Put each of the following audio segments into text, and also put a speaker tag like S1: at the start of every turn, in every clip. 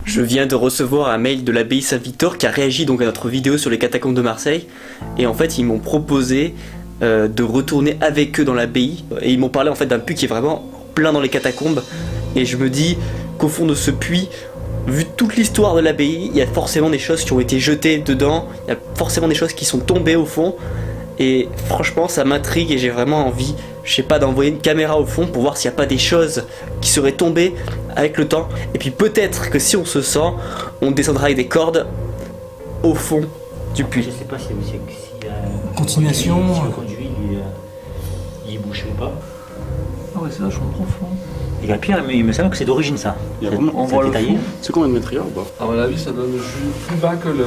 S1: Je viens de recevoir un mail de l'abbaye Saint-Victor qui a réagi donc à notre vidéo sur les catacombes de Marseille. Et en fait, ils m'ont proposé de retourner avec eux dans l'abbaye. Et ils m'ont parlé en fait d'un puits qui est vraiment plein dans les catacombes. Et je me dis qu'au fond de ce puits, vu toute l'histoire de l'abbaye, il y a forcément des choses qui ont été jetées dedans. Il y a forcément des choses qui sont tombées au fond. Et franchement, ça m'intrigue et j'ai vraiment envie, je sais pas, d'envoyer une caméra au fond pour voir s'il n'y a pas des choses qui seraient tombées avec le temps. Et puis peut-être que si on se sent, on descendra avec des cordes au fond du puits.
S2: Je sais pas si y a
S1: continuation.
S2: Si le conduit il est bouché ou pas.
S3: Ah ouais, c'est vachement profond.
S2: Et la pierre, mais il me semble que c'est d'origine ça.
S3: On voit le fond.
S4: C'est combien de mètres il y a ou pas?
S3: À mon avis, ça donne plus bas que le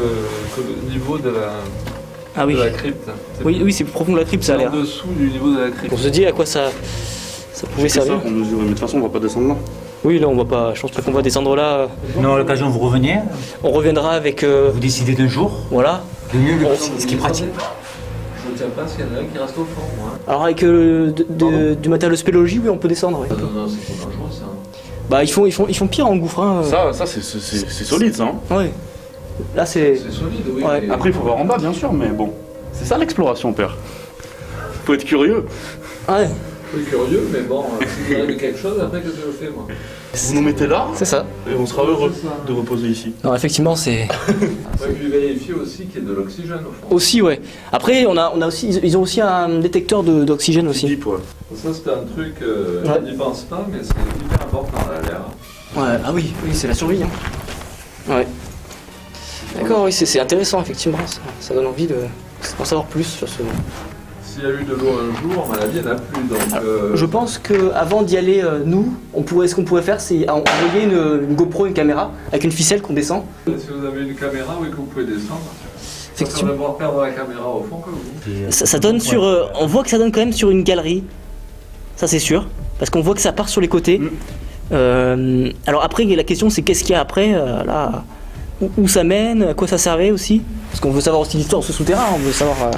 S3: niveau de la crypte.
S1: Oui, c'est plus profond que la crypte, ça a l'air.
S3: En dessous du niveau de la crypte.
S1: On se dit à quoi ça pouvait servir.
S4: Ça qu'on mesure, mais de toute façon, on va pas descendre là.
S1: Oui, là, on va pas. Je pense pas qu'on va descendre là.
S2: Non, à l'occasion, vous revenez.
S1: On reviendra avec.
S2: Vous décidez d'un jour.
S1: Voilà.
S2: Le mieux, ce qui est pratique.
S3: Je ne tiens pas s'il y en a un qui reste au fond. Moi.
S1: Alors, avec du matériel de spéléologie, oui, on peut descendre. Oui.
S3: Non, c'est pas dangereux ça.
S1: Bah, ils font pire en gouffre. Hein.
S4: Ça c'est solide, ça. Hein.
S1: Ouais. Là, c'est.
S3: C'est solide, oui.
S1: Ouais.
S3: Mais...
S4: Après, il faut voir en bas, bien sûr, mais bon. C'est ça l'exploration, père. Faut être curieux.
S1: Ouais.
S3: Je suis curieux, mais bon, si vous avez quelque chose, après, qu'est-ce que je fais, moi?
S4: Vous nous mettez là,
S1: C'est ça.
S4: et on sera heureux de reposer ici.
S1: Non, effectivement, c'est.
S3: Ouais, puis vérifier aussi qu'il y ait de l'oxygène au fond.
S1: Aussi, ouais. Après, on a aussi, ils ont aussi un détecteur d'oxygène aussi.
S4: Deep, ouais.
S3: Ça, c'est un truc, je n'y pense pas, mais c'est hyper important à l'air.
S1: Ouais, ah oui, c'est la survie. Hein. Ouais. D'accord, oui, c'est intéressant, effectivement. Ça donne envie d'en savoir plus sur ce.
S3: S'il y a eu de l'eau un jour, à mon avis, il n'y en a plus. Donc,
S1: Je pense qu'avant d'y aller, ce qu'on pourrait faire, c'est envoyer une GoPro, une caméra, avec une ficelle qu'on descend.
S3: Si vous avez une caméra, oui, que vous pouvez descendre.
S1: Effectivement.
S3: Ça va perdre la caméra au fond que vous.
S1: Ça donne sur. On voit que ça donne quand même sur une galerie. Ça, c'est sûr. Parce qu'on voit que ça part sur les côtés. Alors après, la question, c'est qu'est-ce qu'il y a après là, où ça mène, à quoi ça servait aussi. Parce qu'on veut savoir aussi l'histoire de ce souterrain, on veut savoir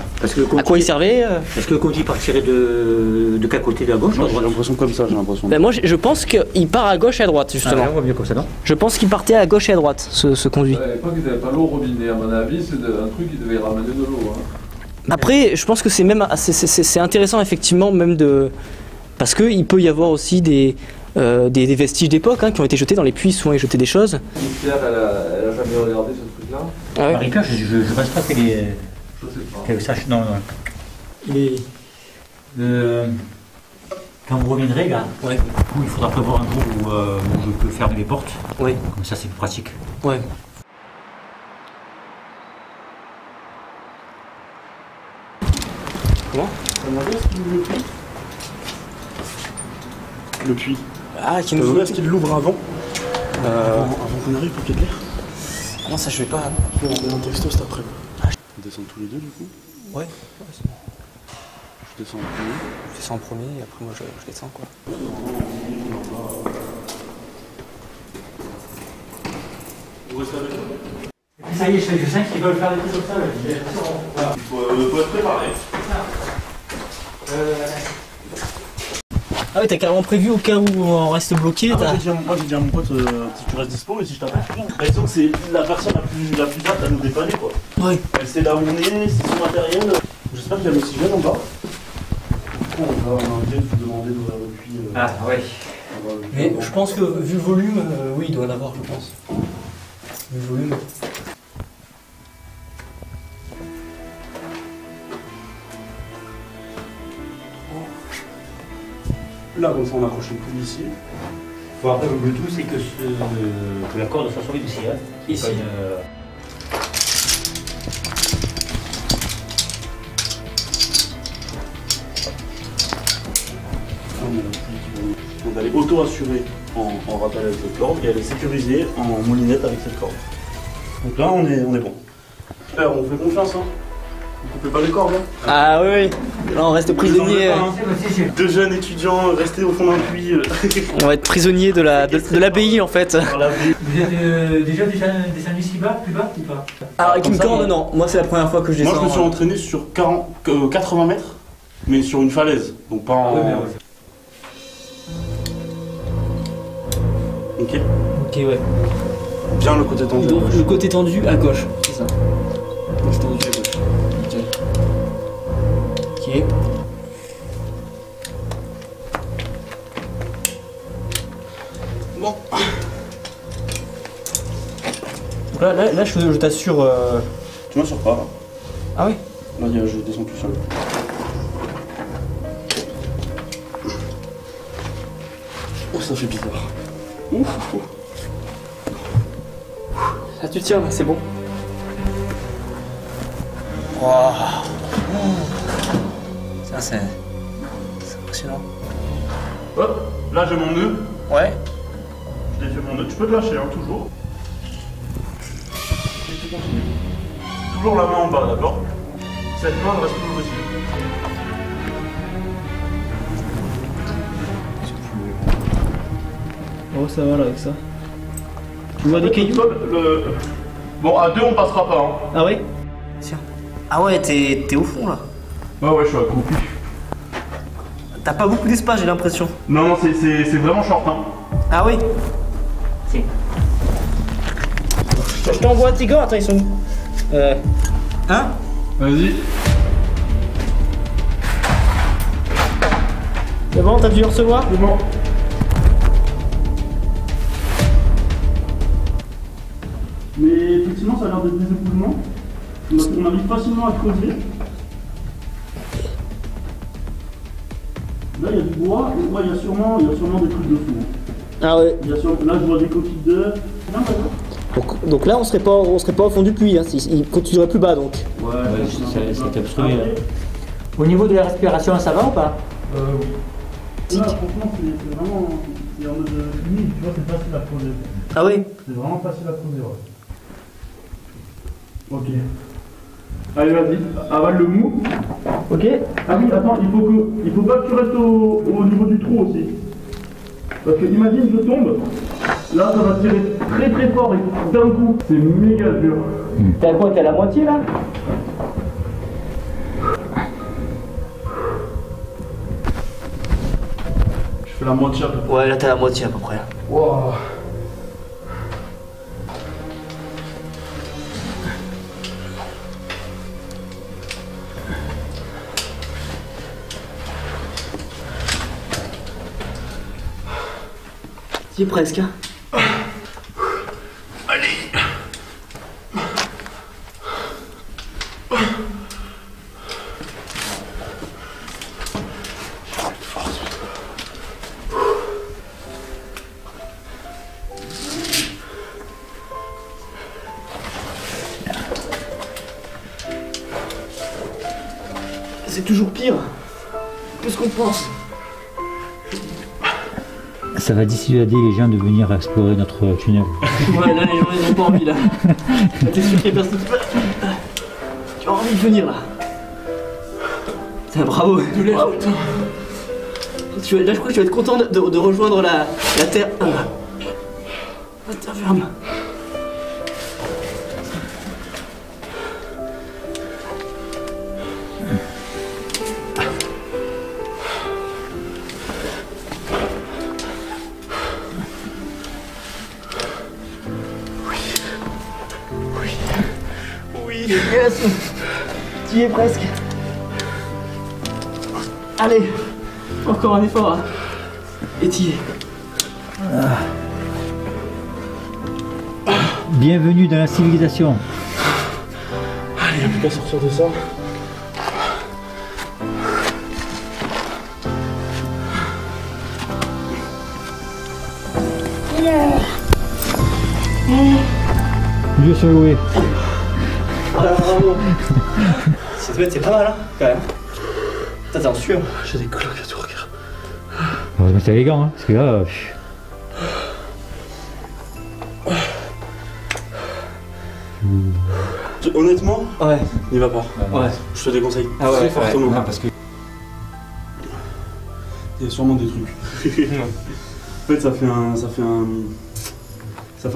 S1: à quoi il servait.
S2: Est-ce que le conduit partirait de quel côté, de la gauche ou
S4: Moi,
S2: à
S4: j'ai
S2: droite?
S4: l'impression comme ça, j'ai l'impression.
S1: Ben moi, je pense qu'il part à gauche et à droite, justement.
S2: On voit mieux comme ça, non?
S1: Je pense qu'il partait à gauche et à droite, ce conduit.
S3: À l'époque, ils n'avaient pas l'eau au robinet, à mon avis, c'est un truc qui devait ramener de l'eau. Hein.
S1: Après, je pense que c'est même c'est intéressant, effectivement, même parce qu'il peut y avoir aussi des vestiges d'époque qui ont été jetés dans les puits, souvent ils jetaient des choses.
S3: Pierre, elle a jamais regardé ce truc-là.
S1: Ah ouais.
S2: Marie-Claire, je pense pas qu'elle sache. Non. Quand vous reviendrez, là,
S1: Ouais.
S2: il faudra prévoir un jour où je peux fermer les portes.
S1: Ouais.
S2: Comme ça, c'est plus pratique.
S1: Ouais. Comment?
S4: Le puits.
S1: Ah, qui
S4: Vous
S1: nous
S4: voulez est-ce qu'il l'ouvre avant
S1: avant
S4: qu'on arrive pour qu'il y ait de l'air?
S1: Non, ça je vais pas.
S4: On va un texto cet après. On descend tous les deux du coup.
S1: Ouais.
S4: Je descends en premier.
S1: Je descends en premier et après moi je descends quoi.
S4: Vous restez avec moi.
S2: Ça y est, je sens qu'ils veulent faire des trucs comme ça.
S4: Il faut être préparé.
S1: Ah oui, t'as carrément prévu au cas où on reste bloqué.
S4: Moi j'ai dit à mon pote si tu restes dispo et si je t'appelle. Disons que c'est la personne la plus apte à nous dépanner quoi.
S1: Ouais.
S4: Elle sait là où on est, c'est son matériel. J'espère qu'il y a l'oxygène en bas. Du coup on va vous demander d'ouvrir le puits.
S2: Ah ouais.
S1: Mais je pense que vu le volume, oui, il doit en avoir, je pense. Vu le volume.
S4: Là comme ça on accroche le puits ici.
S2: Bon, après, le tout, c'est que la corde soit solide ici. Hein.
S1: Ici.
S4: Donc elle est auto-assurée en rappel avec cette corde et elle est sécurisée en moulinette avec cette corde. Donc là on est bon. Super, on fait confiance hein. Vous coupez pas les cordes hein.
S1: Ah oui, là on reste prisonnier.
S4: Deux jeunes étudiants restés au fond d'un puits.
S1: On va être prisonnier de l'abbaye en fait.
S2: Vous êtes déjà descendu ici bas, plus bas ou pas?
S1: Alors avec une corde non, moi c'est la première fois que je descends.
S4: Moi je me suis entraîné sur 80 mètres, mais sur une falaise, donc pas en...
S1: Ok ouais.
S4: Bien le côté tendu.
S1: Donc le côté tendu à gauche, c'est ça. Le côté tendu à gauche. Nickel. Ok.
S4: Bon.
S1: Donc là je t'assure.
S4: Tu m'assures pas là.
S1: Ah oui.
S4: Vas-y, je descends tout seul. Oh, ça fait bizarre. Ouf.
S1: Là tu tiens, là, c'est bon. Wow. Ça c'est impressionnant.
S4: Hop, là j'ai mon nœud.
S1: Ouais.
S4: Je l'ai fait mon nœud. Tu peux te lâcher, hein, toujours. Et tu continues. Toujours la main en bas, d'accord? Cette main reste toujours dessus.
S1: Oh ça va là avec ça. Tu vois des cailloux?
S4: Bon, à deux on passera pas. Hein.
S1: Ah ouais? Tiens. Ah ouais, t'es au fond là.
S4: Ouais, je suis accroupi.
S1: T'as pas beaucoup d'espace, j'ai l'impression.
S4: Non, c'est vraiment short. Hein.
S1: Ah oui? Si. Je t'envoie tes gants, attends, ils sont où? Hein?
S4: Vas-y.
S1: C'est bon, t'as dû recevoir?
S4: C'est bon. Mais effectivement, ça a l'air d'être des éboulements. On arrive facilement à creuser. Là, il y a du bois. Et ouais, il y a sûrement des trucs dessous.
S1: Ah ouais.
S4: Là, je vois des coquilles d'œufs.
S1: Donc là, on serait pas au fond du puits, hein. Il continuerait plus bas donc.
S2: Ouais, c'est obstrué. Au niveau de la respiration, ça va ou pas?
S4: Là, franchement, c'est vraiment. C'est en mode humide, tu vois, c'est facile à creuser.
S1: Ah oui?
S4: C'est vraiment facile à creuser, ouais. Ok. Allez, vas-y, avale le mou.
S1: Ok.
S4: Ah oui, attends, il faut pas que tu restes au niveau du trou aussi. Parce que imagine, je tombe. Là, ça va tirer très très fort et d'un coup, c'est méga dur.
S2: T'es à quoi? T'es à la moitié là?
S4: Je fais la moitié à peu près.
S1: Ouais, là t'es à la moitié à peu près.
S4: Wow.
S1: Si, presque. Hein.
S4: Allez.
S1: C'est toujours pire que ce qu'on pense.
S2: Ça va dissuader les gens de venir explorer notre tunnel.
S1: Ouais, là les gens ils n'ont pas envie là. T'es sûr qu'il y a personne qui a envie de venir là. Putain, bravo. Bravo. Là je crois que tu vas être content de rejoindre la terre. La terre ferme. Yes. Tu y es presque. Allez, encore un effort. Hein. Et tu y es.
S2: Bienvenue dans la civilisation.
S4: Allez, il n'y a plus qu'à sortir de ça.
S2: Dieu soit loué.
S1: Ah, bravo. C'est pas mal, hein, quand même. T'es en sueur.
S4: J'ai des cloques à tout, regarde.
S2: On va se mettre les gants, hein, parce que là.
S4: Honnêtement,
S1: Ouais.
S4: n'y va pas.
S1: Ouais.
S4: Je te déconseille.
S1: Ah ouais,
S4: très fortement.
S2: Ouais, parce que...
S4: Il y a sûrement des trucs. En fait, ça fait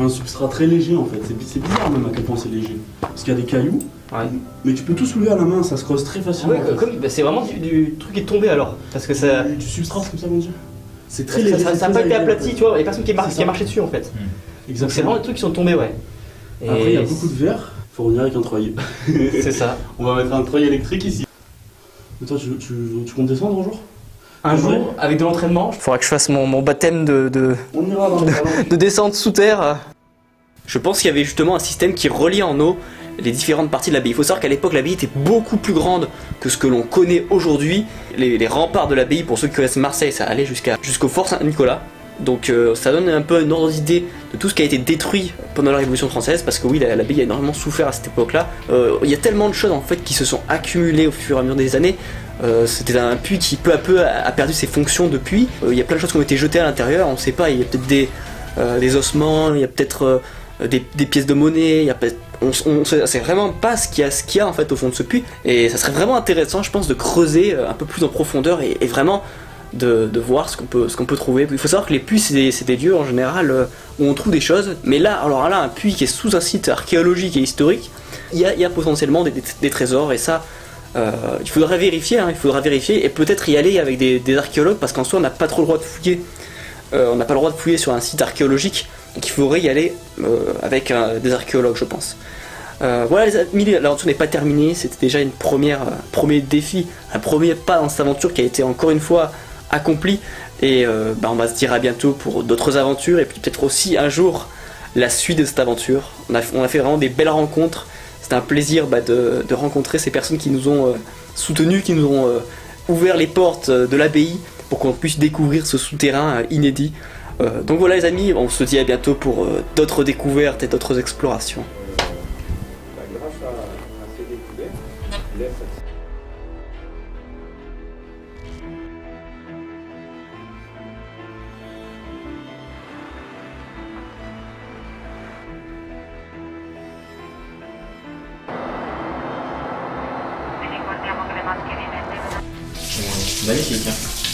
S4: un substrat très léger en fait. C'est bizarre même à quel point c'est léger. Parce qu'il y a des cailloux.
S1: Ouais.
S4: Mais tu peux tout soulever à la main, ça se creuse très facilement.
S1: Ouais,
S4: en fait.
S1: bah, c'est vraiment du truc qui est tombé alors. Parce que ça.
S4: Du substrat, c'est comme ça qu'on dit. C'est très léger.
S1: Ça n'a pas été aplati, tu vois, il y a personne qui a
S4: C'est ça.
S1: marché dessus en fait.
S5: Exactement.
S6: C'est vraiment des trucs qui sont tombés, ouais.
S5: Et après, il y a beaucoup de verre, il faut revenir avec un treuil.
S6: C'est ça.
S5: On va mettre un treuil électrique ici. Mais toi, tu comptes descendre un jour?
S6: Un jour, avec de l'entraînement. Il faudra que je fasse mon baptême
S5: On ira dans
S6: de descente sous terre.
S1: Je pense qu'il y avait justement un système qui reliait en eau les différentes parties de l'abbaye. Il faut savoir qu'à l'époque, l'abbaye était beaucoup plus grande que ce que l'on connaît aujourd'hui. Les remparts de l'abbaye, pour ceux qui connaissent Marseille, ça allait jusqu'au Fort Saint-Nicolas. Donc ça donne un peu une ordre d'idée de tout ce qui a été détruit pendant la Révolution française, parce que oui, l'abbaye a énormément souffert à cette époque-là. Il y a tellement de choses en fait qui se sont accumulées au fur et à mesure des années. C'était un puits qui peu à peu a perdu ses fonctions depuis. Il y a plein de choses qui ont été jetées à l'intérieur, on ne sait pas, il y a peut-être des ossements, il y a peut-être des pièces de monnaie, il y a on sait vraiment pas ce qu'il y a en fait au fond de ce puits, et ça serait vraiment intéressant, je pense, de creuser un peu plus en profondeur et vraiment de voir ce qu'on peut trouver. Il faut savoir que les puits c'est des lieux en général où on trouve des choses, mais là, alors là, un puits qui est sous un site archéologique et historique, il y a potentiellement des trésors, et ça il faudra vérifier, et peut-être y aller avec des archéologues, parce qu'en soi on n'a pas trop le droit de fouiller, on n'a pas le droit de fouiller sur un site archéologique, donc il faudrait y aller avec des archéologues, je pense. Voilà les amis, l'aventure n'est pas terminée, c'était déjà une premier défi, un premier pas dans cette aventure qui a été encore une fois accompli, et on va se dire à bientôt pour d'autres aventures, et puis peut-être aussi un jour la suite de cette aventure. On a fait vraiment des belles rencontres. C'était un plaisir de rencontrer ces personnes qui nous ont soutenus, qui nous ont ouvert les portes de l'abbaye pour qu'on puisse découvrir ce souterrain inédit. Donc voilà les amis, on se dit à bientôt pour d'autres découvertes et d'autres explorations.
S3: Grâce à ces découvertes,
S7: Magnifique, hein.